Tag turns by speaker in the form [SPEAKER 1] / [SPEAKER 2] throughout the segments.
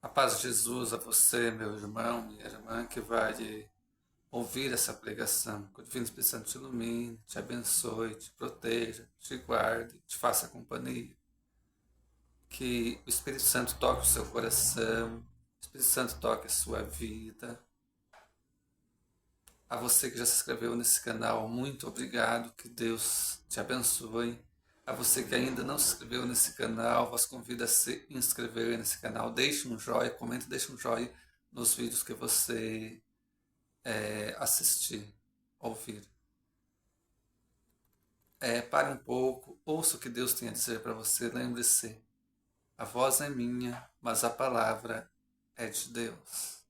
[SPEAKER 1] A paz de Jesus a você, meu irmão, minha irmã, que vai ouvir essa pregação. Que o Divino Espírito Santo te ilumine, te abençoe, te proteja, te guarde, te faça companhia. Que o Espírito Santo toque o seu coração, o Espírito Santo toque a sua vida. A você que já se inscreveu nesse canal, muito obrigado, que Deus te abençoe. A você que ainda não se inscreveu nesse canal, vos convido a se inscrever nesse canal. Deixe um joinha, comente, deixe um joinha nos vídeos que você assistir, ouvir. Pare um pouco, ouça o que Deus tem a dizer para você. Lembre-se, a voz é minha, mas a palavra é de Deus.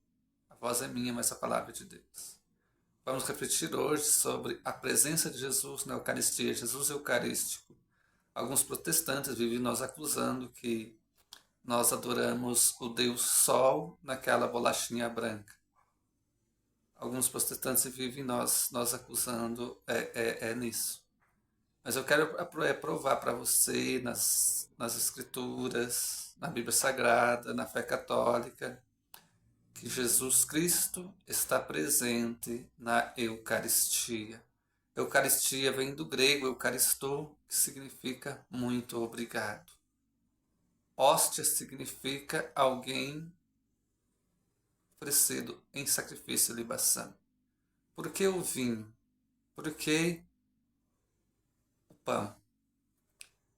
[SPEAKER 1] A voz é minha, mas a palavra é de Deus. Vamos refletir hoje sobre a presença de Jesus na Eucaristia, Jesus Eucarístico. Alguns protestantes vivem nos acusando que nós adoramos o Deus Sol naquela bolachinha branca. Alguns protestantes vivem nós acusando nisso. Mas eu quero provar para você nas Escrituras, na Bíblia Sagrada, na fé católica, que Jesus Cristo está presente na Eucaristia. Eucaristia vem do grego eucaristou, que significa muito obrigado. Hóstia significa alguém oferecido em sacrifício e libação. Por que o vinho? Por que o pão?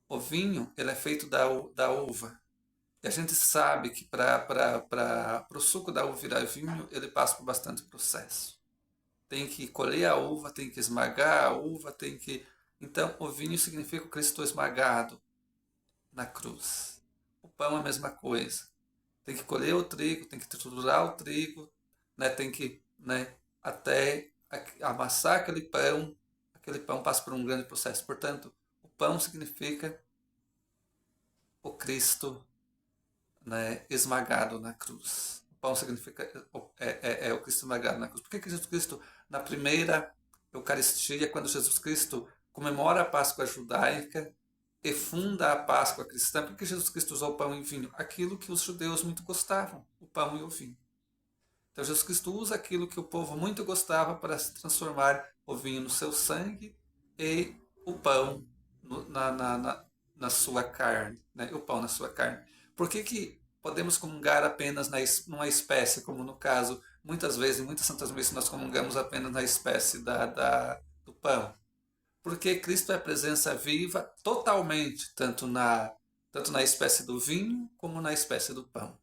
[SPEAKER 1] O vinho ele é feito da uva. E a gente sabe que para o suco da uva virar vinho, ele passa por bastante processo. Tem que colher a uva, tem que esmagar a uva, tem que... Então, o vinho significa o Cristo esmagado na cruz. O pão é a mesma coisa. Tem que colher o trigo, tem que triturar o trigo, né? Tem que até amassar aquele pão passa por um grande processo. Portanto, o pão significa o Cristo esmagado na cruz. O pão significa o Cristo esmagado na cruz. Por que Jesus Cristo, na primeira Eucaristia, quando Jesus Cristo comemora a Páscoa judaica e funda a Páscoa cristã, por que Jesus Cristo usou pão e vinho? Aquilo que os judeus muito gostavam, o pão e o vinho. Então Jesus Cristo usa aquilo que o povo muito gostava para se transformar o vinho no seu sangue e o pão na sua carne, o pão na sua carne. Por que podemos comungar apenas numa espécie, como no caso, muitas vezes, em muitas santas missas, nós comungamos apenas na espécie do pão? Porque Cristo é presença viva totalmente, tanto na espécie do vinho como na espécie do pão.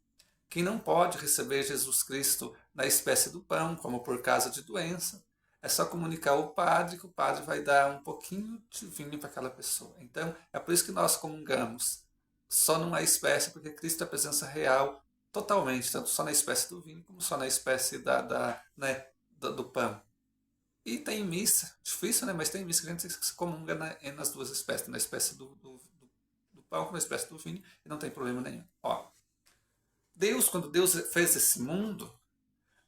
[SPEAKER 1] Quem não pode receber Jesus Cristo na espécie do pão, como por causa de doença, é só comunicar ao padre, que o padre vai dar um pouquinho de vinho para aquela pessoa. Então, é por isso que nós comungamos só numa espécie, porque Cristo é a presença real totalmente, tanto só na espécie do vinho, como só na espécie do pão. E tem missa, difícil, né? Mas tem missa que a gente se comunga nas duas espécies, na espécie do pão como na espécie do vinho, e não tem problema nenhum. Ó, quando Deus fez esse mundo,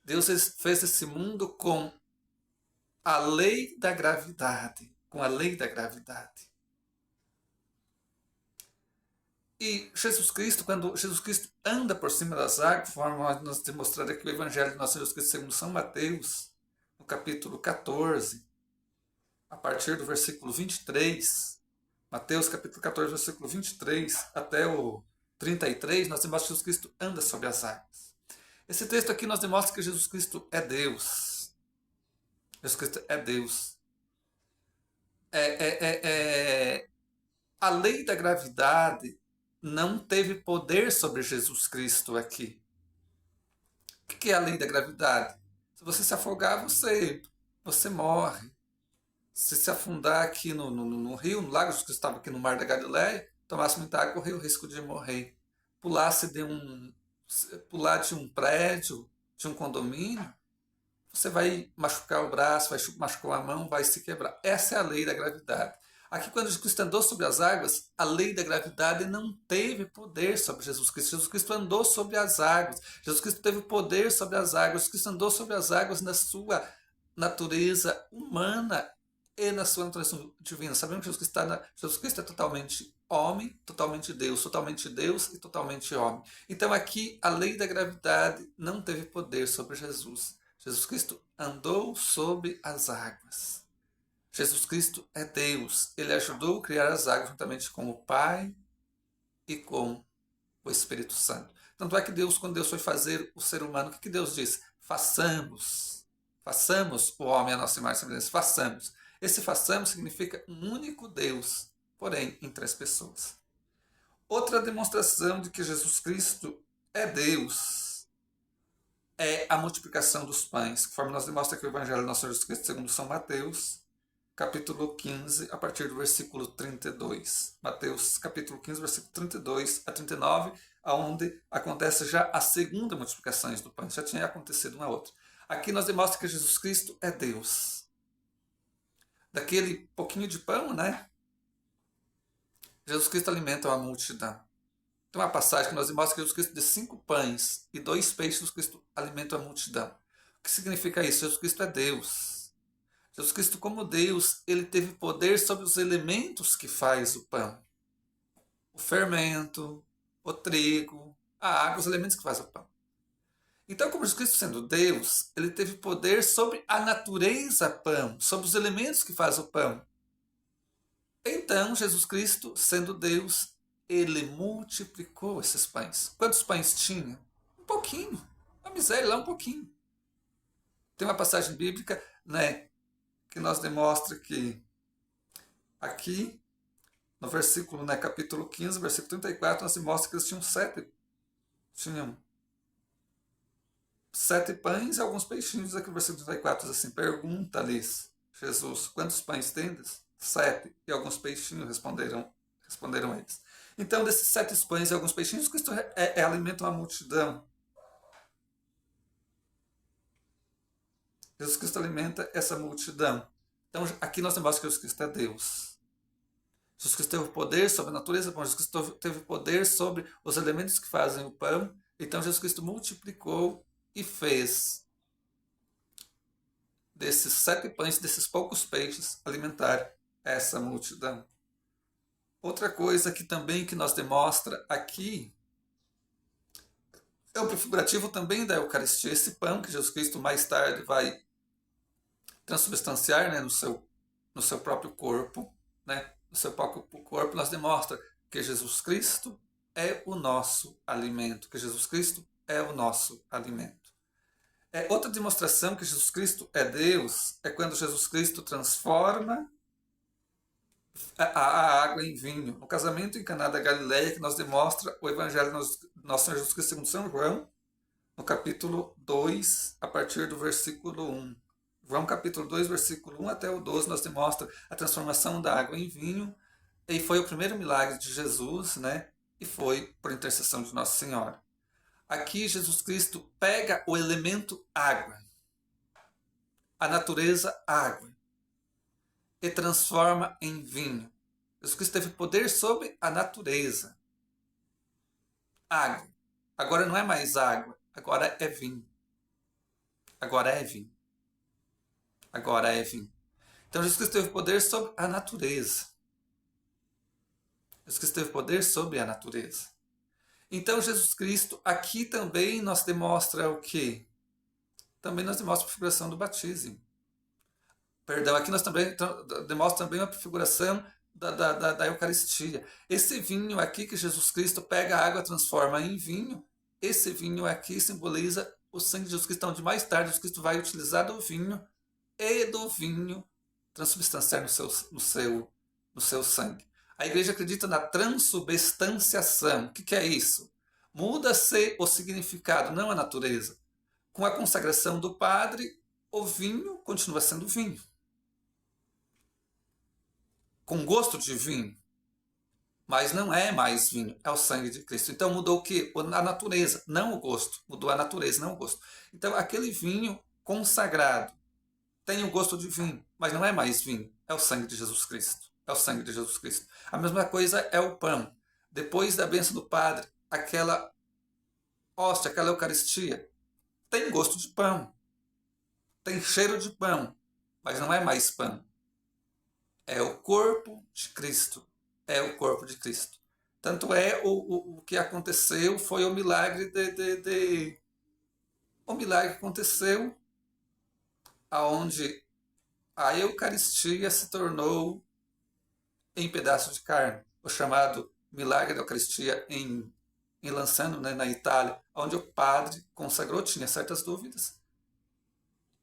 [SPEAKER 1] Deus fez esse mundo com a lei da gravidade. Com a lei da gravidade. E Jesus Cristo, quando Jesus Cristo anda por cima das águas, conforme nós demonstramos aqui o Evangelho de nosso Jesus Cristo segundo São Mateus, no capítulo 14, a partir do versículo 23, Mateus capítulo 14, versículo 23 até o 33, nós demonstramos que Jesus Cristo anda sobre as águas. Esse texto aqui nós demonstra que Jesus Cristo é Deus. Jesus Cristo é Deus. A lei da gravidade não teve poder sobre Jesus Cristo aqui. O que é a lei da gravidade? Se você se afogar, você morre. Se afundar aqui no rio, no lago, Jesus Cristo estava aqui no mar da Galileia, tomasse muita água, corria o risco de morrer. Pular de um prédio, de um condomínio, você vai machucar o braço, vai machucar a mão, vai se quebrar. Essa é a lei da gravidade. Aqui, quando Jesus Cristo andou sobre as águas, a lei da gravidade não teve poder sobre Jesus Cristo. Jesus Cristo andou sobre as águas. Jesus Cristo teve poder sobre as águas. Jesus Cristo andou sobre as águas na sua natureza humana e na sua natureza divina. Sabemos que Jesus Cristo é totalmente homem, totalmente Deus e totalmente homem. Então aqui a lei da gravidade não teve poder sobre Jesus. Jesus Cristo andou sobre as águas. Jesus Cristo é Deus. Ele ajudou a criar as águas juntamente com o Pai e com o Espírito Santo. Tanto é que Deus, quando Deus foi fazer o ser humano, o que Deus disse? Façamos o homem à nossa imagem e semelhança. Façamos. Esse façamos significa um único Deus, porém em três pessoas. Outra demonstração de que Jesus Cristo é Deus é a multiplicação dos pães, conforme nós demonstra aqui o Evangelho do nosso Jesus Cristo segundo São Mateus, capítulo 15, a partir do versículo 32. Mateus, capítulo 15, versículo 32 a 39, onde acontece já a segunda multiplicação do pão. Já tinha acontecido uma outra. Aqui nós demonstra que Jesus Cristo é Deus. Daquele pouquinho de pão, né? Jesus Cristo alimenta uma multidão. Tem uma passagem que nós demonstra que Jesus Cristo de 5 pães e 2 peixes, Jesus Cristo alimenta a multidão. O que significa isso? Jesus Cristo é Deus. Jesus Cristo, como Deus, ele teve poder sobre os elementos que faz o pão. O fermento, o trigo, a água, os elementos que fazem o pão. Então, como Jesus Cristo sendo Deus, ele teve poder sobre a natureza pão, sobre os elementos que fazem o pão. Então, Jesus Cristo, sendo Deus, ele multiplicou esses pães. Quantos pães tinha? Um pouquinho. A miséria lá, um pouquinho. Tem uma passagem bíblica, né, que nos demonstra que aqui, no versículo, né, capítulo 15, versículo 34, nos mostra que eles tinham sete pães e alguns peixinhos. Aqui no versículo 34 diz assim: pergunta-lhes Jesus, quantos pães tendes? 7, e alguns peixinhos, responderam eles. Então, desses 7 pães e alguns peixinhos, Cristo alimenta uma multidão. Jesus Cristo alimenta essa multidão. Então, aqui nós temos que Jesus Cristo é Deus. Jesus Cristo teve poder sobre a natureza, Jesus Cristo teve poder sobre os elementos que fazem o pão. Então, Jesus Cristo multiplicou e fez desses 7 pães, desses poucos peixes, alimentar essa multidão. Outra coisa que também que nos demonstra aqui é o prefigurativo também da Eucaristia. Esse pão que Jesus Cristo mais tarde vai transubstanciar, né, no seu próprio corpo, né, no seu próprio corpo, nos demonstra que Jesus Cristo é o nosso alimento, que Jesus Cristo é o nosso alimento. Outra demonstração que Jesus Cristo é Deus é quando Jesus Cristo transforma a água em vinho. No casamento em Caná da Galileia, que nos demonstra o Evangelho do nosso Senhor Jesus Cristo segundo São João, no capítulo 2, a partir do versículo 1. João capítulo 2, versículo 1 até o 12, nos demonstra a transformação da água em vinho, e foi o primeiro milagre de Jesus, né? E foi por intercessão de Nossa Senhora. Aqui Jesus Cristo pega o elemento água, a natureza água, e transforma em vinho. Jesus Cristo teve poder sobre a natureza. Água. Agora não é mais água, agora é vinho. Agora é vinho. Agora é vinho. Então Jesus Cristo teve poder sobre a natureza. Jesus Cristo teve poder sobre a natureza. Então Jesus Cristo aqui também nos demonstra o quê? Também nos demonstra a prefiguração do batismo. Perdão, aqui nós também demonstra também uma prefiguração da Eucaristia. Esse vinho aqui que Jesus Cristo pega a água e transforma em vinho, esse vinho aqui simboliza o sangue de Jesus Cristo, onde mais tarde Jesus Cristo vai utilizar do vinho e do vinho transubstanciar no seu sangue. A igreja acredita na transubstanciação. O que é isso? Muda-se o significado, não a natureza. Com a consagração do padre, o vinho continua sendo vinho. Com gosto de vinho, mas não é mais vinho, é o sangue de Cristo. Então mudou o quê? A natureza, não o gosto. Mudou a natureza, não o gosto. Então aquele vinho consagrado tem o gosto de vinho, mas não é mais vinho, é o sangue de Jesus Cristo. É o sangue de Jesus Cristo. A mesma coisa é o pão. Depois da bênção do Padre, aquela hóstia, aquela Eucaristia, tem gosto de pão, tem cheiro de pão, mas não é mais pão. É o corpo de Cristo, é o corpo de Cristo. Tanto é o que aconteceu foi o milagre o milagre que aconteceu aonde a Eucaristia se tornou em pedaços de carne, o chamado milagre da Eucaristia em Lanciano, né, na Itália, onde o padre consagrou, tinha certas dúvidas,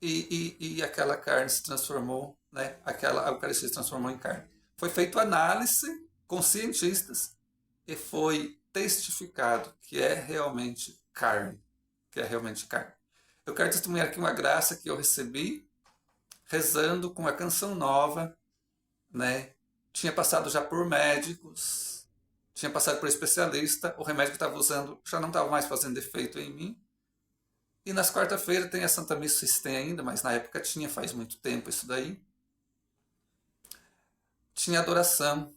[SPEAKER 1] e aquela carne se transformou, né, aquela Eucaristia se transformou em carne. Foi feita análise com cientistas e foi testificado que é realmente carne, que é realmente carne. Eu quero testemunhar aqui uma graça que eu recebi rezando com uma canção nova, né? Tinha passado já por médicos, tinha passado por especialista, o remédio que estava usando já não estava mais fazendo efeito em mim. E nas quarta-feiras tem a Santa Missa, se tem ainda, mas na época tinha, faz muito tempo isso daí. Tinha adoração.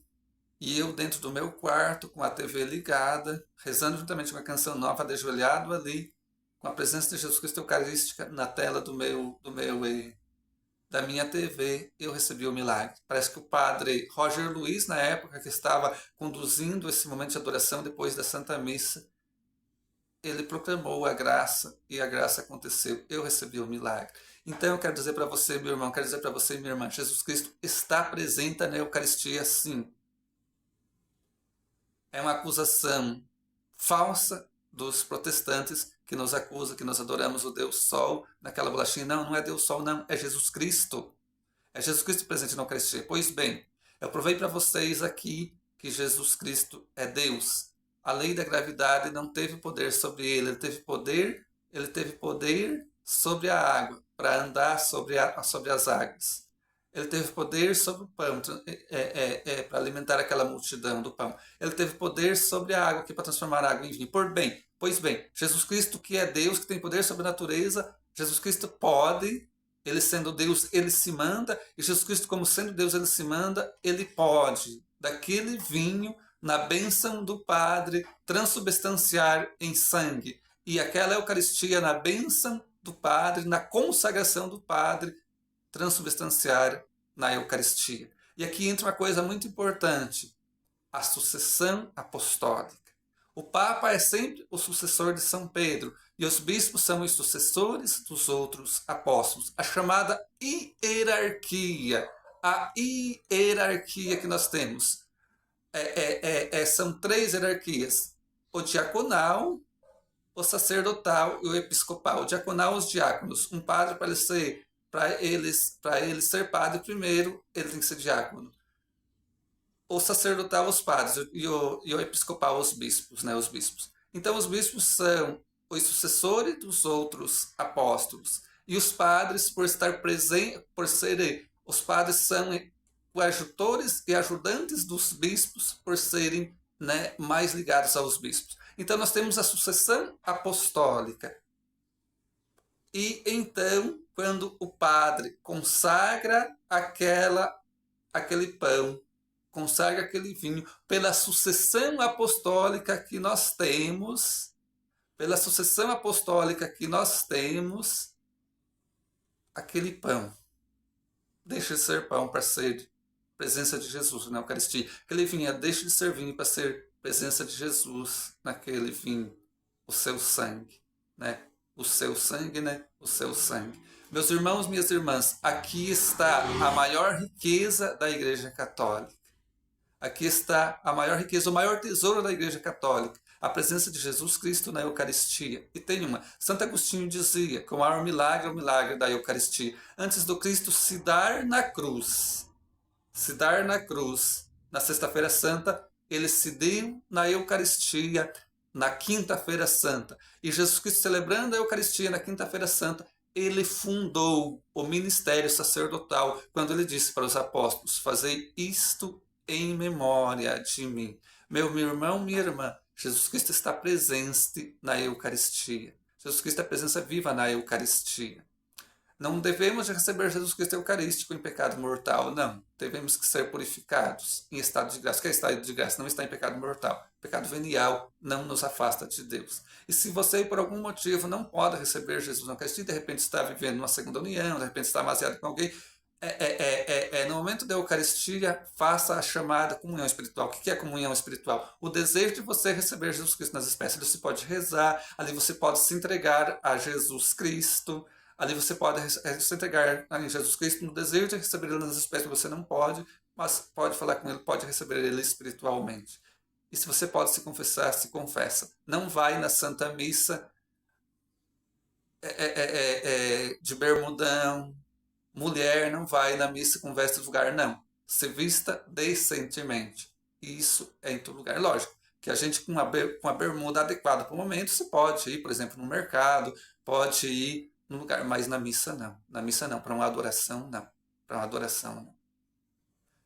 [SPEAKER 1] E eu dentro do meu quarto, com a TV ligada, rezando juntamente com a canção nova, ajoelhado ali, com a presença de Jesus Cristo Eucarística na tela da minha TV, eu recebi o milagre. Parece que o padre Roger Luiz, na época que estava conduzindo esse momento de adoração depois da Santa Missa, ele proclamou a graça e a graça aconteceu. Eu recebi o milagre. Então eu quero dizer para você, meu irmão, quero dizer para você, minha irmã, Jesus Cristo está presente na Eucaristia, sim. É uma acusação falsa dos protestantes que nos acusa que nós adoramos o Deus Sol naquela bolachinha. Não, não é Deus Sol, não, é Jesus Cristo. É Jesus Cristo presente na Eucaristia. Pois bem, eu provei para vocês aqui que Jesus Cristo é Deus. A lei da gravidade não teve poder sobre ele, ele teve poder sobre a água, para andar sobre as águas. Ele teve poder sobre o pão, para alimentar aquela multidão do pão. Ele teve poder sobre a água, para transformar a água em vinho. Pois bem, Jesus Cristo, que é Deus, que tem poder sobre a natureza, Jesus Cristo pode, ele sendo Deus, ele se manda, e Jesus Cristo, como sendo Deus, ele se manda, ele pode, daquele vinho, na bênção do Padre, transubstanciar em sangue. E aquela Eucaristia, na bênção do Padre, na consagração do Padre, transubstanciar na Eucaristia. E aqui entra uma coisa muito importante, a sucessão apostólica. O Papa é sempre o sucessor de São Pedro, e os bispos são os sucessores dos outros apóstolos. A chamada hierarquia, a hierarquia que nós temos. São três hierarquias, o diaconal, o sacerdotal e o episcopal. O diaconal, os diáconos. Um padre, para ele ser padre primeiro, ele tem que ser diácono. O sacerdotal, os padres, e o episcopal, os bispos, né, os bispos. Então os bispos são os sucessores dos outros apóstolos. E os padres, por estar presentes, os padres são coadjutores e ajudantes dos bispos, por serem, né, mais ligados aos bispos. Então nós temos a sucessão apostólica. E então, quando o padre consagra aquele pão, consagra aquele vinho, pela sucessão apostólica que nós temos, aquele pão deixa de ser pão para ser presença de Jesus na Eucaristia. Aquele vinho deixa de ser vinho para ser presença de Jesus naquele vinho, o seu sangue, né? O seu sangue, né? O seu sangue. Meus irmãos, minhas irmãs, aqui está a maior riqueza da Igreja Católica. Aqui está a maior riqueza, o maior tesouro da Igreja Católica, a presença de Jesus Cristo na Eucaristia. E tem uma. Santo Agostinho dizia que o maior milagre é o milagre da Eucaristia. Antes do Cristo se dar na cruz, na Sexta-feira Santa, ele se deu na Eucaristia na Quinta-feira Santa. E Jesus Cristo, celebrando a Eucaristia na Quinta-feira Santa, ele fundou o ministério sacerdotal, quando ele disse para os apóstolos: fazei isto em memória de mim. Meu irmão, minha irmã, Jesus Cristo está presente na Eucaristia. Jesus Cristo é presença viva na Eucaristia. Não devemos receber Jesus Cristo Eucarístico em pecado mortal, não. Devemos que ser purificados em estado de graça. O que é estado de graça? Não está em pecado mortal. Pecado venial não nos afasta de Deus. E se você, por algum motivo, não pode receber Jesus na Eucaristia, de repente está vivendo uma segunda união, de repente está amaziado com alguém, No momento da Eucaristia, faça a chamada comunhão espiritual. O que é comunhão espiritual? O desejo de você receber Jesus Cristo nas espécies. Ali você pode rezar, ali você pode se entregar a Jesus Cristo, ali você pode se entregar a Jesus Cristo no desejo de receber ele nas espécies. Você não pode, mas pode falar com ele, pode receber ele espiritualmente. E se você pode se confessar, se confessa. Não vai na Santa Missa de bermudão. Mulher não vai na missa com vestes vulgar, não. Se vista decentemente. Isso é em todo lugar. Lógico que a gente com a bermuda adequada para o momento, você pode ir, por exemplo, no mercado, pode ir no lugar, mas na missa não. Na missa não, para uma adoração não. Para uma adoração não.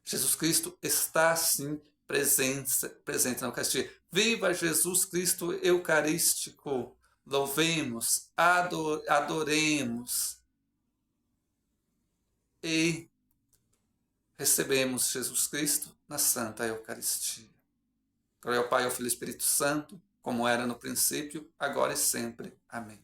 [SPEAKER 1] Jesus Cristo está sim presente na Eucaristia. Viva Jesus Cristo Eucarístico! Louvemos, adoremos e recebemos Jesus Cristo na Santa Eucaristia. Glória ao Pai, ao Filho e ao Espírito Santo, como era no princípio, agora e sempre. Amém.